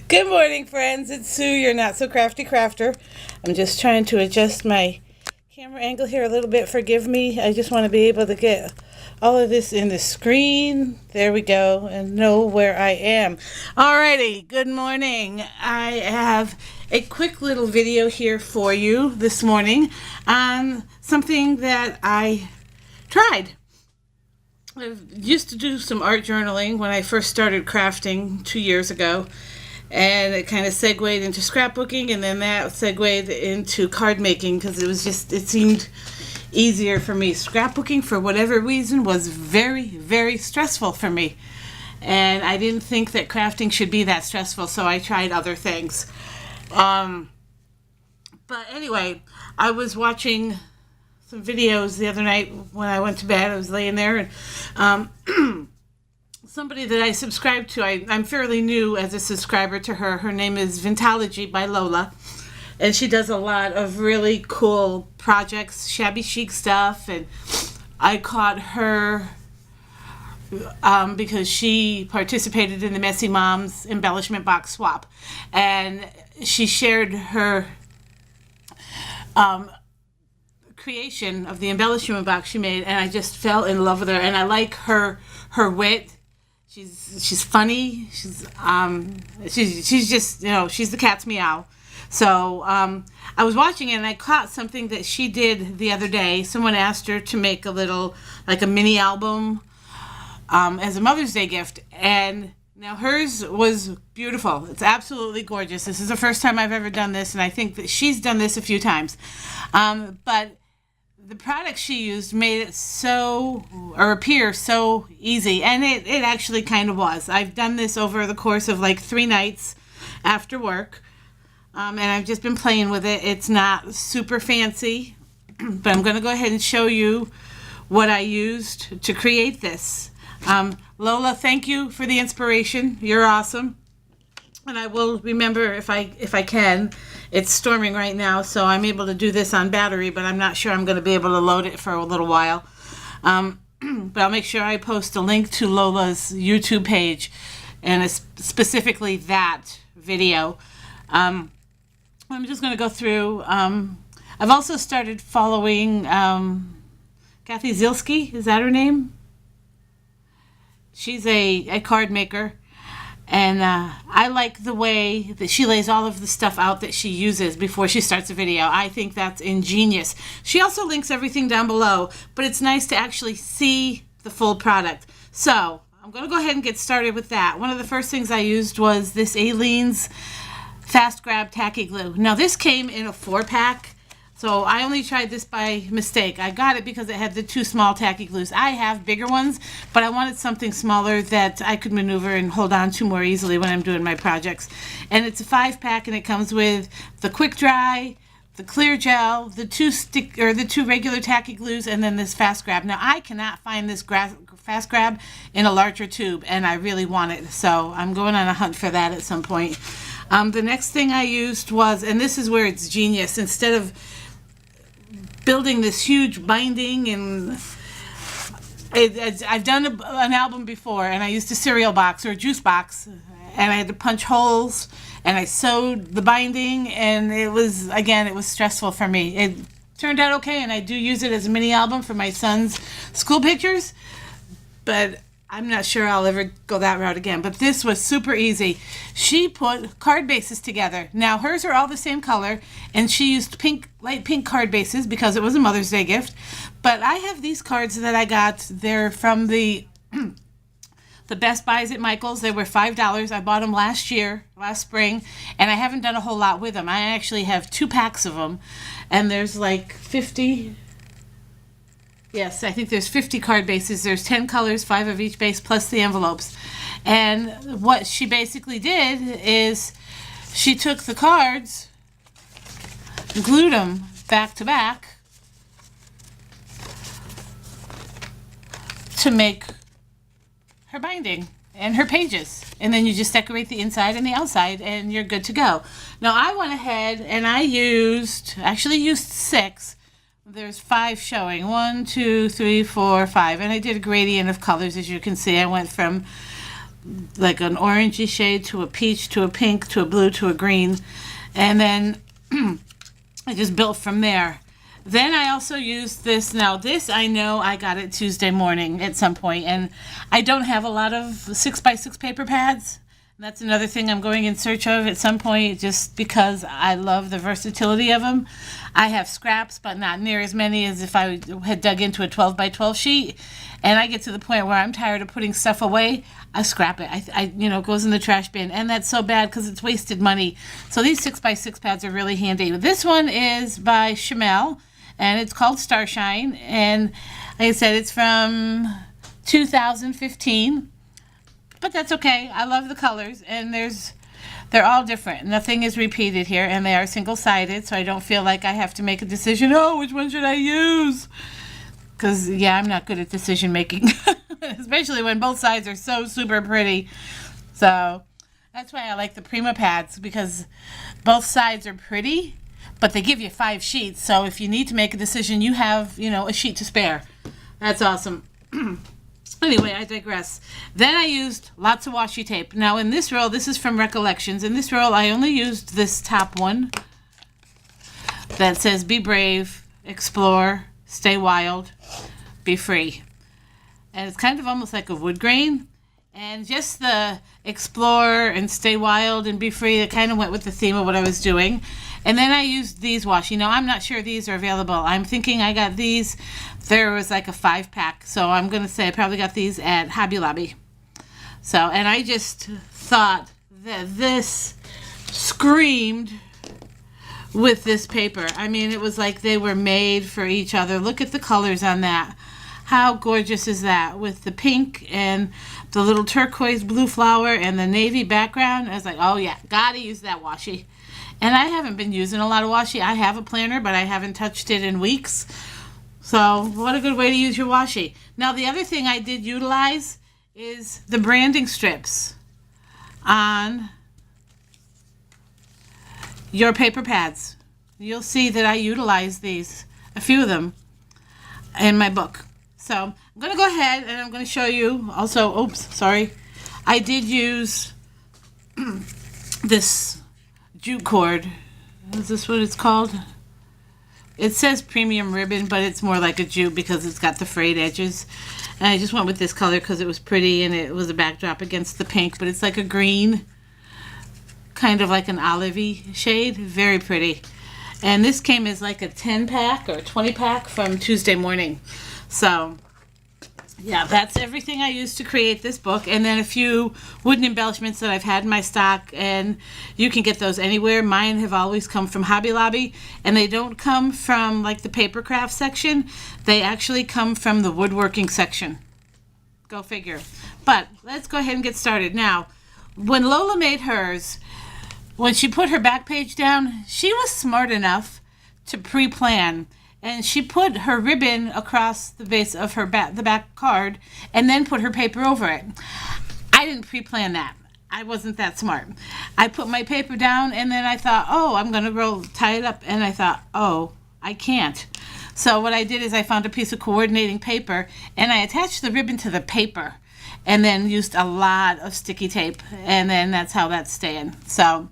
Good morning, friends. It's Sue, your not so crafty crafter. I'm just trying to adjust my camera angle here a little bit. Forgive me. I just want to be able to get all of this in the screen. There we go, and know where I am. Alrighty, good morning. I have a quick little video here for you this morning on something that I tried. I used to do some art journaling when I first started crafting 2 years ago, and it kind of segued into scrapbooking, and then that segued into card making because it seemed easier for me. Scrapbooking, for whatever reason, was very, very stressful for me, and I didn't think that crafting should be that stressful, so I tried other things. But anyway, I was watching some videos the other night when I went to bed. I was laying there, and somebody that I subscribe to, I'm fairly new as a subscriber to her. Her name is Vintology by Lola, and she does a lot of really cool projects, shabby chic stuff, and I caught her because she participated in the Messy Moms embellishment box swap, and she shared her creation of the embellishment box she made, and I just fell in love with her, and I like her wit. She's funny. She's just, she's the cat's meow. So I was watching it, and I caught something that she did the other day. Someone asked her to make a little, like a mini album as a Mother's Day gift, and now hers was beautiful. It's absolutely gorgeous. This is the first time I've ever done this, and I think that she's done this a few times. But the product she used made it appear so easy, and it actually kind of was. I've done this over the course of like 3 nights after work, and I've just been playing with it. It's not super fancy, but I'm going to go ahead and show you what I used to create this. Lola, thank you for the inspiration. You're awesome. And I will remember if I can. It's storming right now, so I'm able to do this on battery, but I'm not sure I'm going to be able to load it for a little while. But I'll make sure I post a link to Lola's YouTube page, and it's specifically that video. I'm just going to go through. I've also started following Kathy Zielski. Is that her name? She's a card maker. And I like the way that she lays all of the stuff out that she uses before she starts a video. I think that's ingenious. She also links everything down below, but it's nice to actually see the full product. So I'm going to go ahead and get started with that. One of the first things I used was this Aleene's Fast Grab Tacky Glue. Now this came in a 4-pack. So I only tried this by mistake. I got it because it had the 2 small tacky glues. I have bigger ones, but I wanted something smaller that I could maneuver and hold on to more easily when I'm doing my projects. And it's a 5-pack, and it comes with the quick dry, the clear gel, the 2 regular tacky glues, and then this fast grab. Now I cannot find this fast grab in a larger tube, and I really want it. So I'm going on a hunt for that at some point. The next thing I used was, and this is where it's genius, instead of building this huge binding, and I've done an album before, and I used a cereal box or a juice box, and I had to punch holes, and I sewed the binding, and it was stressful for me. It turned out okay, and I do use it as a mini album for my son's school pictures, but I'm not sure I'll ever go that route again. But this was super easy. She put card bases together. Now hers are all the same color, and she used light pink card bases because it was a Mother's Day gift. But I have these cards that I got. They're from the Best Buys at Michael's. They were $5. I bought them last spring, and I haven't done a whole lot with them. I actually have 2 packs of them, and there's like 50. Yes, I think there's 50 card bases. There's 10 colors, 5 of each base, plus the envelopes. And what she basically did is she took the cards, glued them back to back to make her binding and her pages. And then you just decorate the inside and the outside, and you're good to go. Now I went ahead and I actually used 6. There's 5 showing. 1, 2, 3, 4, 5. And I did a gradient of colors, as you can see. I went from like an orangey shade to a peach to a pink to a blue to a green. And then I just built from there. Then I also used this. Now this I know I got it Tuesday morning at some point, and I don't have a lot of 6x6 paper pads. That's another thing I'm going in search of at some point, just because I love the versatility of them. I have scraps, but not near as many as if I had dug into a 12x12 sheet. And I get to the point where I'm tired of putting stuff away. I scrap it. It goes in the trash bin, and that's so bad because it's wasted money. So these 6x6 pads are really handy. This one is by Chamel, and it's called Starshine. And like I said, it's from 2015. But that's okay. I love the colors, and they're all different. Nothing is repeated here, and they are single-sided, so I don't feel like I have to make a decision. Oh, which one should I use? Because, yeah, I'm not good at decision making, especially when both sides are so super pretty. So that's why I like the Prima pads, because both sides are pretty, but they give you 5 sheets. So if you need to make a decision, you have, a sheet to spare. That's awesome. Anyway, I digress. Then I used lots of washi tape. Now in this roll, this is from Recollections. In this roll, I only used this top one that says Be Brave, Explore, Stay Wild, Be Free. And it's kind of almost like a wood grain. And just the Explore and Stay Wild and Be Free, it kind of went with the theme of what I was doing. And then I used these washi. Now, I'm not sure these are available. I'm thinking I got these. There was like a 5-pack. So I'm going to say I probably got these at Hobby Lobby. So, and I just thought that this screamed with this paper. I mean, it was like they were made for each other. Look at the colors on that. How gorgeous is that? With the pink and the little turquoise blue flower and the navy background. I was like, oh yeah, gotta use that washi. And I haven't been using a lot of washi. I have a planner, but I haven't touched it in weeks. So what a good way to use your washi. Now the other thing I did utilize is the branding strips on your paper pads. You'll see that I utilize these, a few of them, in my book. So I'm going to go ahead and I'm going to show you also, I did use this jute cord. Is this what it's called? It says premium ribbon, but it's more like a jute because it's got the frayed edges. And I just went with this color because it was pretty and it was a backdrop against the pink, but it's like a green, kind of like an olivey shade. Very pretty. And this came as like a 10-pack or 20-pack from Tuesday morning. So yeah, that's everything I used to create this book, and then a few wooden embellishments that I've had in my stock, and you can get those anywhere. Mine have always come from Hobby Lobby, and they don't come from like the paper craft section. They actually come from the woodworking section. Go figure. But let's go ahead and get started. Now, when Lola made hers, when she put her back page down, she was smart enough to pre-plan. And she put her ribbon across the base of her the back card, and then put her paper over it. I didn't pre-plan that. I wasn't that smart. I put my paper down, and then I thought, oh, I'm going to tie it up. And I thought, oh, I can't. So what I did is I found a piece of coordinating paper, and I attached the ribbon to the paper, and then used a lot of sticky tape, and then that's how that's staying. So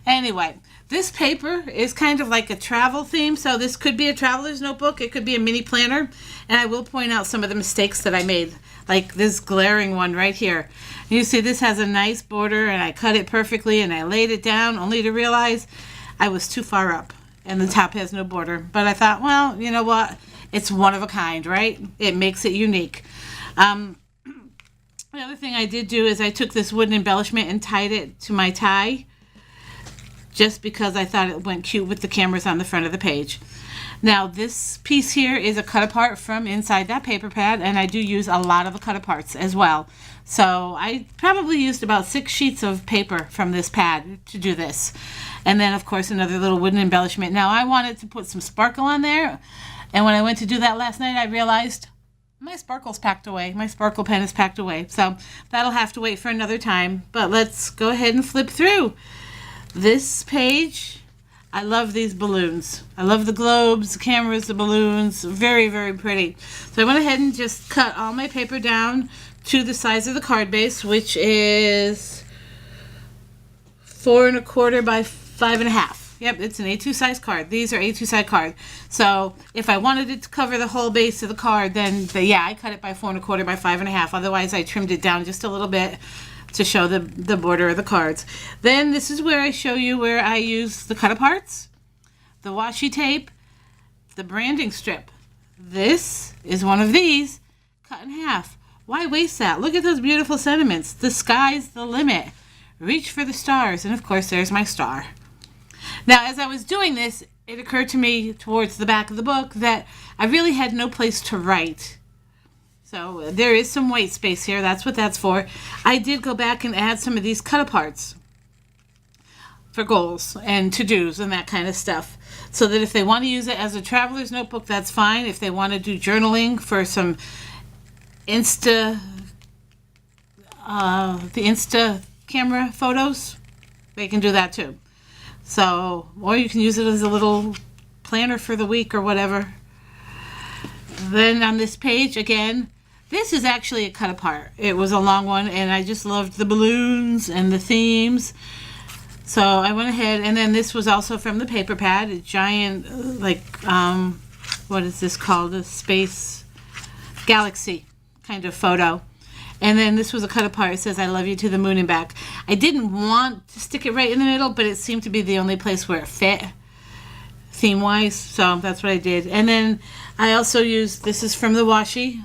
anyway, this paper is kind of like a travel theme, so this could be a traveler's notebook, it could be a mini planner, and I will point out some of the mistakes that I made, like this glaring one right here. You see this has a nice border, and I cut it perfectly, and I laid it down, only to realize I was too far up, and the top has no border. But I thought, well, you know what? It's one of a kind, right? It makes it unique. The other thing I did do is I took this wooden embellishment and tied it to my tie, just because I thought it went cute with the cameras on the front of the page. Now this piece here is a cut apart from inside that paper pad, and I do use a lot of the cut aparts as well. So I probably used about 6 sheets of paper from this pad to do this. And then of course another little wooden embellishment. Now I wanted to put some sparkle on there, and when I went to do that last night I realized my sparkle's packed away. My sparkle pen is packed away. So that'll have to wait for another time. But let's go ahead and flip through this page. I love these balloons. I love the globes, the cameras, the balloons. Very, very pretty. So I went ahead and just cut all my paper down to the size of the card base, which is 4¼ by 5½. Yep, it's an A2 size card. These are A2 size card. So if I wanted it to cover the whole base of the card, then I cut it by 4¼ by 5½. Otherwise, I trimmed it down just a little bit to show the border of the cards. Then this is where I show you where I use the cut aparts, the washi tape, the branding strip. This is one of these cut in half. Why waste that? Look at those beautiful sentiments. The sky's the limit. Reach for the stars. And of course, there's my star. Now, as I was doing this, it occurred to me towards the back of the book that I really had no place to write. So there is some white space here. That's what that's for. I did go back and add some of these cut aparts for goals and to-dos and that kind of stuff. So that if they want to use it as a traveler's notebook, that's fine. If they want to do journaling for some the Insta camera photos, they can do that too. So, or you can use it as a little planner for the week or whatever. Then on this page, again, this is actually a cut apart. It was a long one, and I just loved the balloons and the themes. So I went ahead, and then this was also from the paper pad, a giant, what is this called? A space galaxy kind of photo. And then this was a cut apart. It says, I love you to the moon and back. I didn't want to stick it right in the middle, but it seemed to be the only place where it fit theme-wise. So that's what I did. And then I also used, this is from the washi.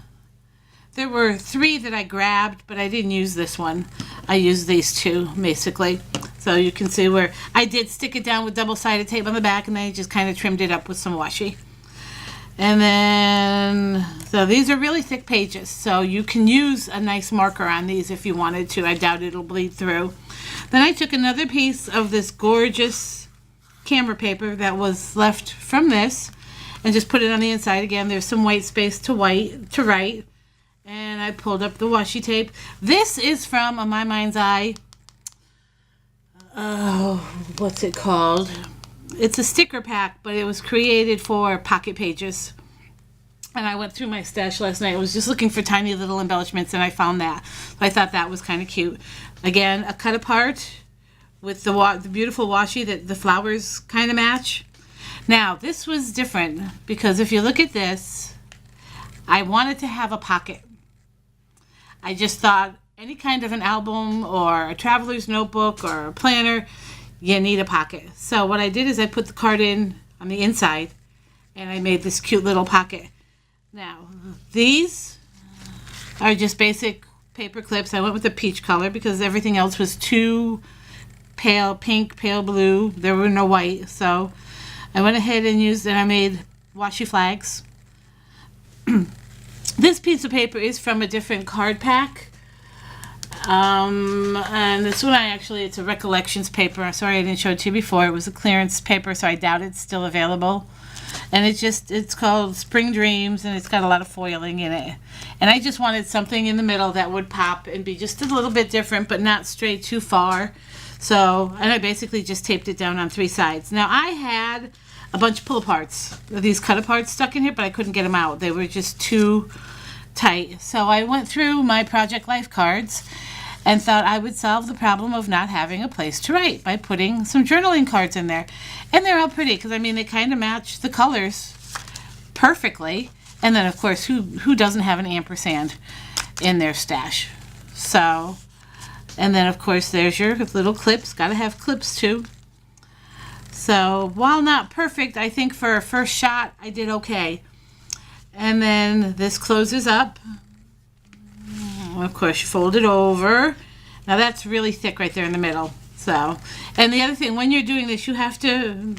There were 3 that I grabbed, but I didn't use this one. I used these 2, basically. So you can see where I did stick it down with double-sided tape on the back, and then I just kind of trimmed it up with some washi. And then, so these are really thick pages, so you can use a nice marker on these if you wanted to. I doubt it'll bleed through. Then I took another piece of this gorgeous camera paper that was left from this and just put it on the inside. Again, there's some white space to write. And I pulled up the washi tape. This is from a My Mind's Eye. What's it called? It's a sticker pack, but it was created for pocket pages. And I went through my stash last night. I was just looking for tiny little embellishments, and I found that. So I thought that was kind of cute. Again, a cut apart with the beautiful washi that the flowers kind of match. Now, this was different because if you look at this, I wanted to have a pocket. I just thought any kind of an album or a traveler's notebook or a planner, you need a pocket. So what I did is I put the card in on the inside and I made this cute little pocket. Now, these are just basic paper clips. I went with the peach color because everything else was too pale pink, pale blue. There were no white. So I went ahead and I made washi flags. This piece of paper is from a different card pack. And this one it's a recollections paper. Sorry I didn't show it to you before. It was a clearance paper, so I doubt it's still available. And it's called Spring Dreams, and it's got a lot of foiling in it. And I just wanted something in the middle that would pop and be just a little bit different, but not stray too far. So, and I basically just taped it down on 3 sides. Now, I had a bunch of pull-aparts, these cut-aparts stuck in here, but I couldn't get them out. They were just too tight. So I went through my Project Life cards and thought I would solve the problem of not having a place to write by putting some journaling cards in there. And they're all pretty because, I mean, they kind of match the colors perfectly. And then, of course, who doesn't have an ampersand in their stash? So, and then, of course, there's your little clips. Got to have clips, too. So, while not perfect, I think for a first shot, I did okay. And then this closes up. Of course, you fold it over. Now that's really thick right there in the middle. So, and the other thing, when you're doing this, you have to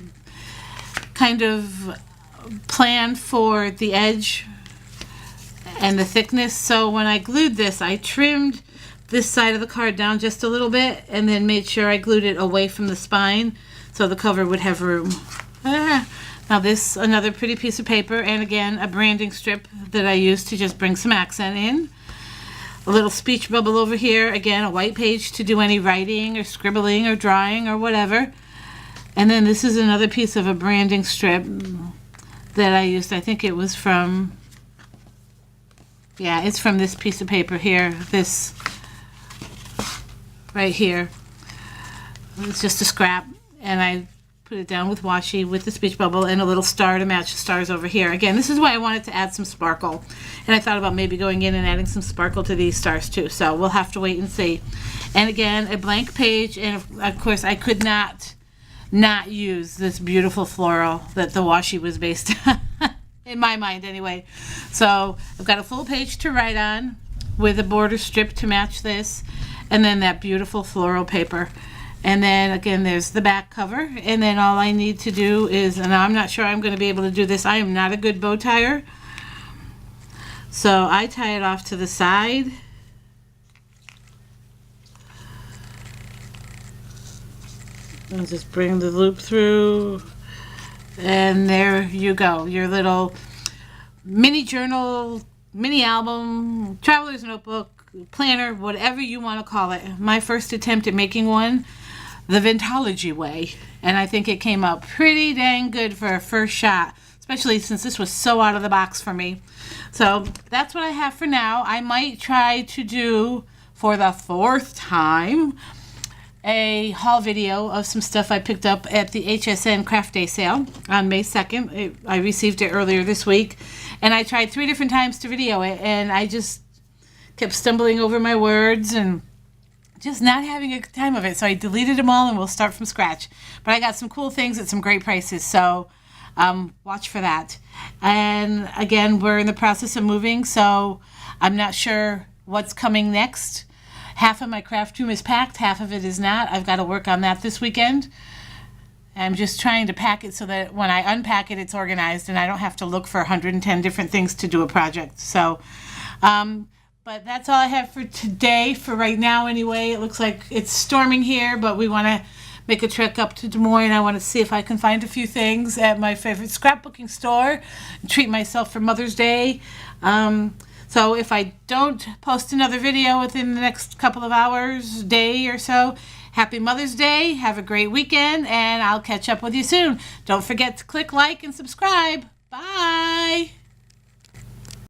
kind of plan for the edge and the thickness. So when I glued this, I trimmed this side of the card down just a little bit and then made sure I glued it away from the spine so the cover would have room. Now this, another pretty piece of paper, and again, a branding strip that I used to just bring some accent in. A little speech bubble over here. Again, a white page to do any writing or scribbling or drawing or whatever. And then this is another piece of a branding strip that I used. I think it was from Yeah, it's from this piece of paper here. This right here. It's just a scrap, and I put it down with washi with the speech bubble and a little star to match the stars over here. Again, this is why I wanted to add some sparkle, and I thought about maybe going in and adding some sparkle to these stars too, so we'll have to wait and see. And again, a blank page, and of course I could not use this beautiful floral that the washi was based on, in my mind anyway. So I've got a full page to write on with a border strip to match this, and then that beautiful floral paper. And then again, there's the back cover, and then all I need to do is, and I'm not sure I'm going to be able to do this, I am not a good bow tire, so I tie it off to the side. I'll just bring the loop through, and there you go, your little mini journal, mini album, traveler's notebook, planner, whatever you want to call it. My first attempt at making one the Vintology way, and I think it came out pretty dang good for a first shot, especially since this was so out of the box for me. So that's what I have for now. I might try to do, for the 4th time, a haul video of some stuff I picked up at the HSN Craft Day sale on May 2nd. I received it earlier this week, and I tried 3 different times to video it, and I just kept stumbling over my words and just not having a good time of it. So I deleted them all, and we'll start from scratch. But I got some cool things at some great prices, so watch for that. And again, we're in the process of moving, so I'm not sure what's coming next. Half of my craft room is packed, half of it is not. I've got to work on that this weekend. I'm just trying to pack it so that when I unpack it, it's organized and I don't have to look for 110 different things to do a project. So, but that's all I have for today, for right now anyway. It looks like it's storming here, but we want to make a trek up to Des Moines. I want to see if I can find a few things at my favorite scrapbooking store and treat myself for Mother's Day. So if I don't post another video within the next couple of hours, day or so, happy Mother's Day, have a great weekend, and I'll catch up with you soon. Don't forget to click like and subscribe. Bye!